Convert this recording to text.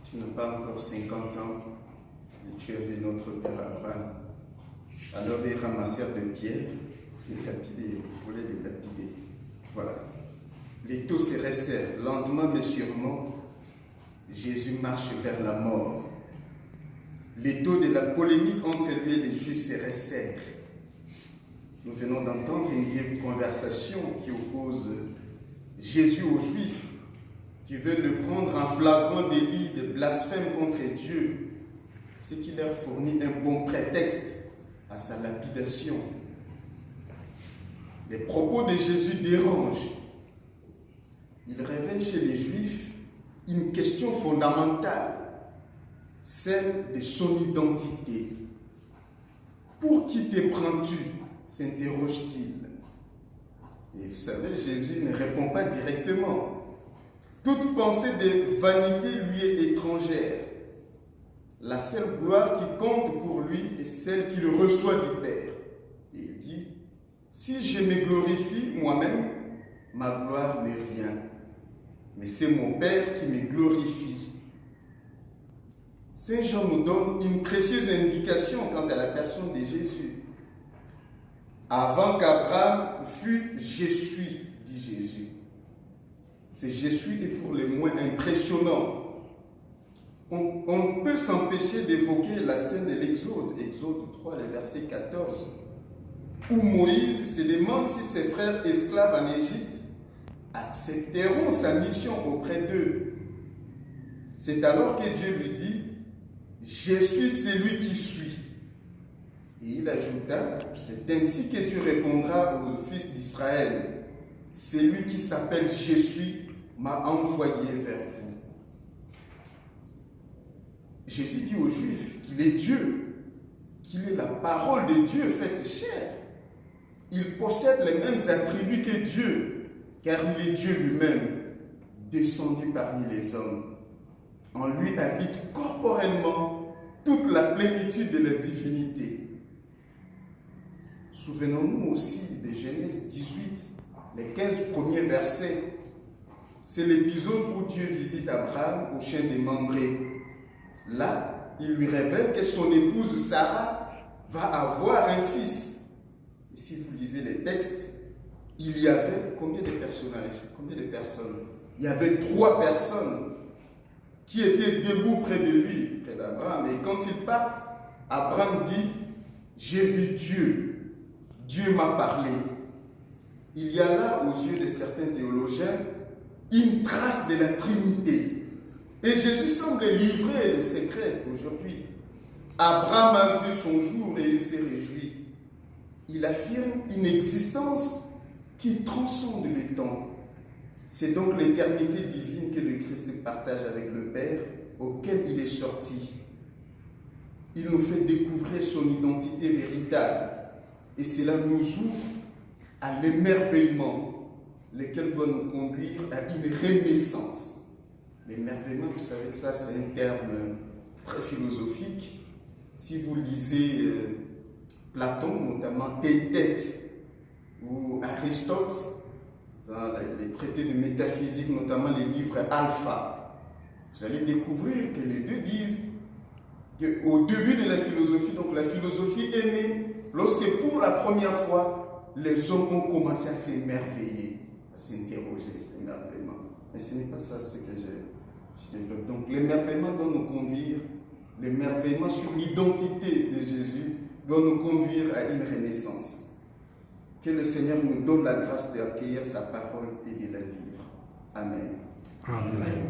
Tu n'as pas encore 50 ans et tu as vu notre père Abraham. Alors ils ramassèrent des pierres, ils voulaient les lapider. Voilà. Les taux se resserrent. Lentement mais sûrement, Jésus marche vers la mort. Les taux de la polémique entre lui et les Juifs se resserrent. Nous venons d'entendre une vieille conversation qui oppose Jésus aux Juifs, qui veulent le prendre en flagrant délit de blasphème contre Dieu, ce qui leur fournit un bon prétexte à sa lapidation. Les propos de Jésus dérangent. Il révèle chez les Juifs une question fondamentale, celle de son identité. Pour qui te prends-tu? S'interroge-t-il. Et vous savez, Jésus ne répond pas directement. Toute pensée de vanité lui est étrangère. La seule gloire qui compte pour lui est celle qu'il reçoit du Père. Et il dit, si je me glorifie moi-même, ma gloire n'est rien. Mais c'est mon Père qui me glorifie. Saint Jean nous donne une précieuse indication quant à la personne de Jésus. Avant qu'Abraham fût, je suis, dit Jésus. Ce je suis est pour le moins impressionnant. On peut s'empêcher d'évoquer la scène de l'Exode, Exode 3, le verset 14, où Moïse se demande si ses frères esclaves en Égypte accepteront sa mission auprès d'eux. C'est alors que Dieu lui dit, je suis celui qui suis. Et il ajouta, c'est ainsi que tu répondras aux fils d'Israël. Celui qui s'appelle je suis m'a envoyé vers vous. Jésus dit aux Juifs qu'il est Dieu, qu'il est la parole de Dieu faite chair. Il possède les mêmes attributs que Dieu, car il est Dieu lui-même, descendu parmi les hommes. En lui habite corporellement toute la plénitude de la divinité. Souvenons-nous aussi de Genèse 18, les 15 premiers versets. C'est l'épisode où Dieu visite Abraham au champ de Mamré. Là, il lui révèle que son épouse Sarah va avoir un fils. Et si vous lisez les textes, il y avait combien de personnages, combien de personnes? Il y avait 3 personnes qui étaient debout près de lui, près d'Abraham. Et quand ils partent, Abraham dit, j'ai vu Dieu. Dieu m'a parlé. Il y a là, aux yeux de certains théologiens, une trace de la Trinité. Et Jésus semble livrer le secret aujourd'hui. Abraham a vu son jour et il s'est réjoui. Il affirme une existence qui transcende le temps. C'est donc l'éternité divine que le Christ partage avec le Père, auquel il est sorti. Il nous fait découvrir son identité véritable. Et cela nous ouvre à l'émerveillement, lequel doit nous conduire à une renaissance. L'émerveillement, vous savez que ça, c'est un terme très philosophique. Si vous lisez Platon, notamment Théétète, ou Aristote, dans les traités de métaphysique, notamment les livres Alpha, vous allez découvrir que les deux disent qu'au début de la philosophie, donc la philosophie est née lorsque pour la première fois, les hommes ont commencé à s'émerveiller, à s'interroger, l'émerveillement. Mais ce n'est pas ça ce que je développe. Donc l'émerveillement doit nous conduire, l'émerveillement sur l'identité de Jésus doit nous conduire à une renaissance. Que le Seigneur nous donne la grâce d'accueillir sa parole et de la vivre. Amen. Amen.